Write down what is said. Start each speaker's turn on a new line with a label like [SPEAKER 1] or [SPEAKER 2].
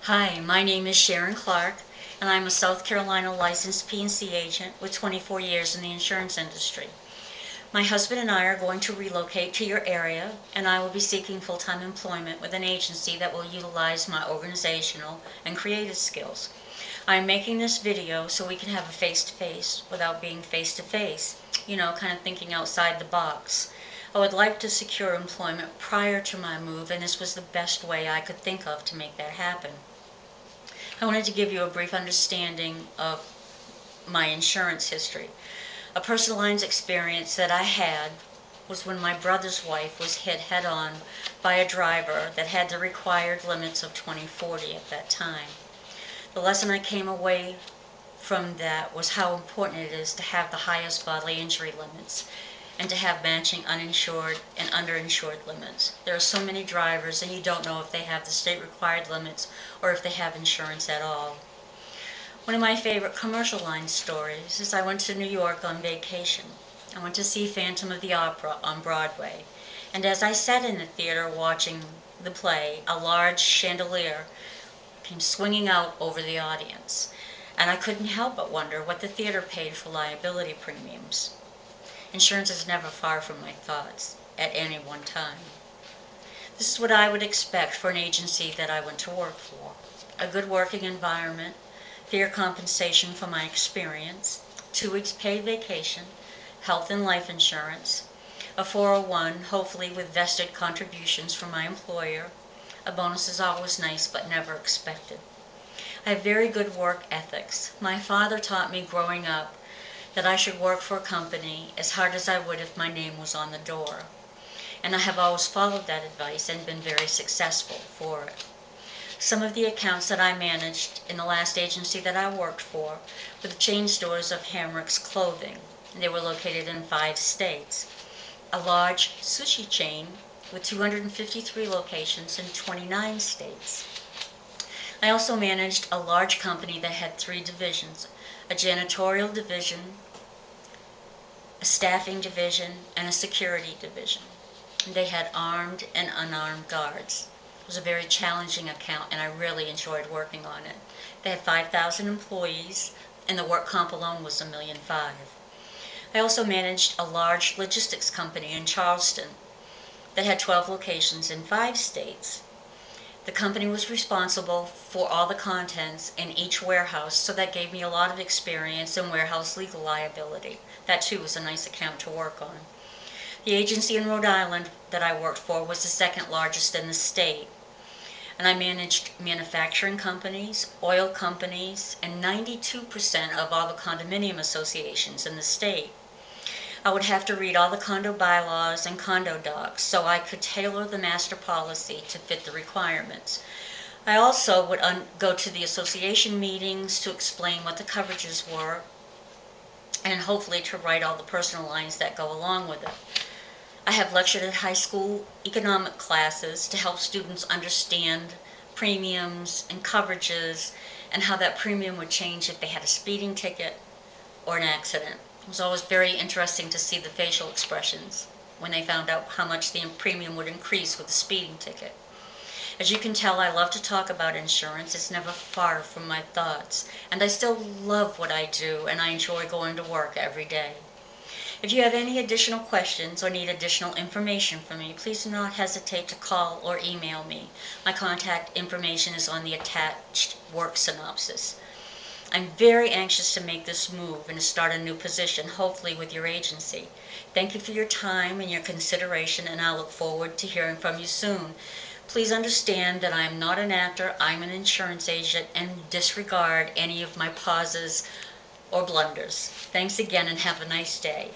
[SPEAKER 1] Hi, my name is Sharon Clark, and I'm a South Carolina licensed P&C agent with 24 years in the insurance industry. My husband and I are going to relocate to your area, and I will be seeking full-time employment with an agency that will utilize my organizational and creative skills. I'm making this video so we can have a face-to-face without being face-to-face, kind of thinking outside the box. I would like to secure employment prior to my move, and this was the best way I could think of to make that happen. I wanted to give you a brief understanding of my insurance history. A personal lines experience that I had was when my brother's wife was hit head-on by a driver that had the required limits of 20/40 at that time. The lesson I came away from that was how important it is to have the highest bodily injury limits and to have matching uninsured and underinsured limits. There are so many drivers and you don't know if they have the state required limits or if they have insurance at all. One of my favorite commercial line stories is I went to New York on vacation. I went to see Phantom of the Opera on Broadway, and as I sat in the theater watching the play, a large chandelier came swinging out over the audience, and I couldn't help but wonder what the theater paid for liability premiums. Insurance is never far from my thoughts at any one time. This is what I would expect for an agency that I went to work for. A good working environment, fair compensation for my experience, 2 weeks paid vacation, health and life insurance, a 401, hopefully with vested contributions from my employer. A bonus is always nice but never expected. I have very good work ethics. My father taught me growing up that I should work for a company as hard as I would if my name was on the door. And I have always followed that advice and been very successful for it. Some of the accounts that I managed in the last agency that I worked for were the chain stores of Hamrick's Clothing. They were located in 5 states. A large sushi chain with 253 locations in 29 states. I also managed a large company that had 3 divisions, a janitorial division, a staffing division, and a security division. They had armed and unarmed guards. It was a very challenging account, and I really enjoyed working on it. They had 5,000 employees, and the work comp alone was $1.5 million. I also managed a large logistics company in Charleston that had 12 locations in 5 states. The company was responsible for all the contents in each warehouse, so that gave me a lot of experience in warehouse legal liability. That too was a nice account to work on. The agency in Rhode Island that I worked for was the 2nd largest in the state, and I managed manufacturing companies, oil companies, and 92% of all the condominium associations in the state. I would have to read all the condo bylaws and condo docs so I could tailor the master policy to fit the requirements. I also would go to the association meetings to explain what the coverages were and hopefully to write all the personal lines that go along with it. I have lectured at high school economic classes to help students understand premiums and coverages and how that premium would change if they had a speeding ticket or an accident. It was always very interesting to see the facial expressions when they found out how much the premium would increase with a speeding ticket. As you can tell, I love to talk about insurance. It's never far from my thoughts. And I still love what I do, and I enjoy going to work every day. If you have any additional questions or need additional information from me, please do not hesitate to call or email me. My contact information is on the attached work synopsis. I'm very anxious to make this move and to start a new position, hopefully with your agency. Thank you for your time and your consideration, and I look forward to hearing from you soon. Please understand that I am not an actor, I'm an insurance agent, and disregard any of my pauses or blunders. Thanks again and have a nice day.